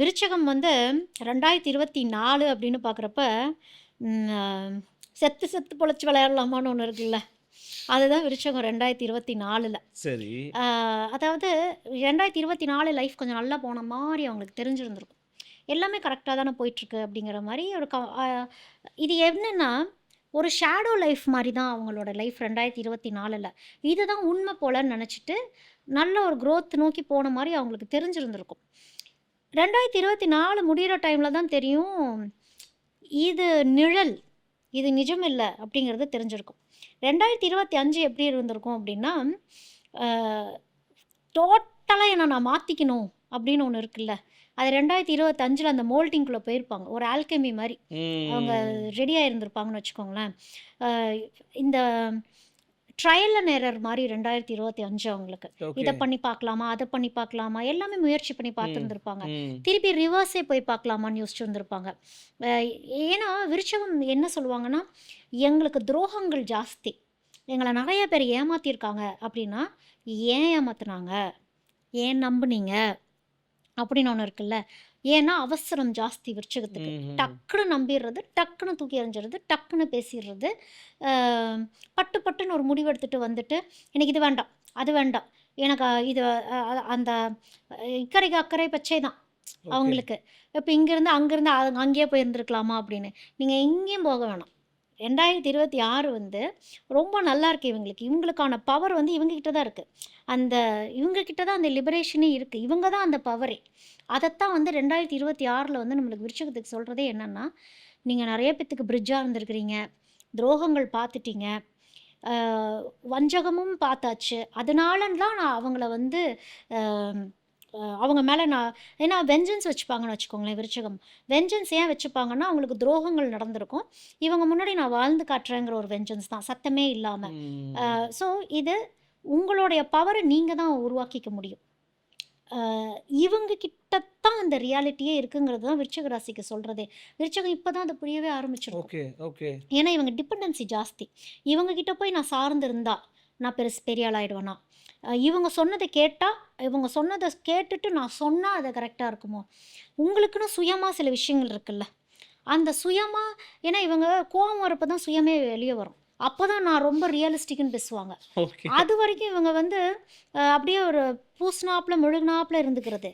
விருச்சகம் வந்து 2024 அப்படின்னு பார்க்குறப்ப, செத்து செத்து பொழச்சு விளையாடலாமான்னு ஒன்று இருக்குல்ல. அதுதான் விருச்சகம் 2024ல். சரி. அதாவது 2024 லைஃப் கொஞ்சம் நல்லா போன மாதிரி அவங்களுக்கு தெரிஞ்சிருந்திருக்கும். எல்லாமே கரெக்டாக தானே போயிட்டுருக்கு அப்படிங்கிற மாதிரி ஒரு இது என்னன்னா ஒரு ஷேடோ லைஃப் மாதிரி தான் அவங்களோட லைஃப் 2024ல். இதுதான் உண்மை போலன்னு நினச்சிட்டு நல்ல ஒரு growth நோக்கி போன மாதிரி அவங்களுக்கு தெரிஞ்சிருந்திருக்கும். 2024 முடியிற டைமில் தான் தெரியும், இது நிழல், இது நிஜம் இல்லை அப்படிங்கிறது தெரிஞ்சிருக்கும். 2025 எப்படி இருந்திருக்கும் அப்படின்னா, டோட்டலாக என்னை நான் மாற்றிக்கணும் அப்படின்னு ஒன்று இருக்குல்ல. அது 2025ல் அந்த மோல்டிங்குள்ளே போயிருப்பாங்க. ஒரு ஆல்கெமி மாதிரி அவங்க ரெடியாக இருந்திருப்பாங்கன்னு வச்சுக்கோங்களேன். இந்த ட்ரையல் அண்ட் எரர் மாதிரி 2025 அவங்களுக்கு. இதை பண்ணி பார்க்கலாமா, அதை பண்ணி பார்க்கலாமா, எல்லாமே முயற்சி பண்ணி பார்த்துருந்துருப்பாங்க. திருப்பி ரிவர்ஸே போய் பார்க்கலாமான்னு யோசிச்சுருந்துருப்பாங்க. ஏன்னா விருச்சகம் என்ன சொல்லுவாங்கன்னா, எங்களுக்கு துரோகங்கள் ஜாஸ்தி, எங்களை நிறைய பேர் ஏமாத்தியிருக்காங்க அப்படின்னா, ஏன் ஏமாத்துனாங்க, ஏன் நம்புனீங்க அப்படின்னு ஒன்று இருக்குல்ல. ஏன்னா அவசரம் ஜாஸ்தி விருச்சகத்துக்கு. டக்குன்னு நம்பிடுறது, டக்குன்னு தூக்கி எறிஞ்சிடுறது, டக்குன்னு பேசிடுறது. பட்டு பட்டுன்னு ஒரு முடிவு எடுத்துகிட்டு வந்துட்டு, எனக்கு இது வேண்டாம், அது வேண்டாம், எனக்கு இது அந்த இக்கரைக்கு அக்கறை பச்சை தான் அவங்களுக்கு. இப்போ இங்கேருந்து அங்கேருந்து அங்கேயே போயிருந்துருக்கலாமா அப்படின்னு. நீங்கள் எங்கேயும் போக வேணாம். 2026 வந்து ரொம்ப நல்லா இருக்கு இவங்களுக்கு. இவங்களுக்கான பவர் வந்து இவங்ககிட்ட தான் இருக்குது. இவங்ககிட்ட தான் அந்த லிபரேஷனே இருக்குது. இவங்க தான் அந்த பவரே. அதைத்தான் வந்து 2026ல் வந்து நம்மளுக்கு விருச்சகத்துக்கு சொல்கிறதே என்னென்னா, நீங்கள் நிறைய பேத்துக்கு பிரிட்ஜாக இருந்திருக்கிறீங்க, துரோகங்கள் பார்த்துட்டீங்க, வஞ்சகமும் பார்த்தாச்சு. அதனாலலாம் நான் அவங்கள வந்து அவங்க மேலே ஏன்னா வெஞ்சன்ஸ் வச்சுப்பாங்கன்னு வச்சுக்கோங்களேன் விருச்சகம். வெஞ்சன்ஸ் ஏன் வச்சுப்பாங்கன்னா, அவங்களுக்கு துரோகங்கள் நடந்திருக்கும். இவங்க முன்னாடி நான் வாழ்ந்து காட்டுறேங்கிற ஒரு வெஞ்சன்ஸ் தான், சத்தமே இல்லாமல். ஸோ இது உங்களுடைய பவரை நீங்கள் தான் உருவாக்கிக்க முடியும். இவங்க கிட்டத்தான் அந்த ரியாலிட்டியே இருக்குங்கிறது தான் விருச்சக ராசிக்கு சொல்கிறதே. விருச்சகம் இப்போ தான் அதை புரியவே ஆரம்பிச்சிருக்கும். ஏன்னா இவங்க டிபெண்டன்சி ஜாஸ்தி. இவங்க கிட்ட போய் நான் சார்ந்து இருந்தா நான் பெரிய ஆளாயிடுவேனா, இவங்க சொன்னதை கேட்டால், இவங்க சொன்னதை கேட்டுட்டு நான் சொன்னால் அது கரெக்டாக இருக்குமோ, உங்களுக்குன்னு சுயமாக சில விஷயங்கள் இருக்குல்ல, அந்த சுயமாக. ஏன்னா இவங்க கோவம் வரப்போ தான் சுயமே வெளியே வரும். அப்போ தான் நான் ரொம்ப ரியலிஸ்டிக்குன்னு பேசுவாங்க. அது வரைக்கும் இவங்க வந்து அப்படியே ஒரு பூசினாப்பில் முழுகினாப்பில் இருந்துக்கிறது.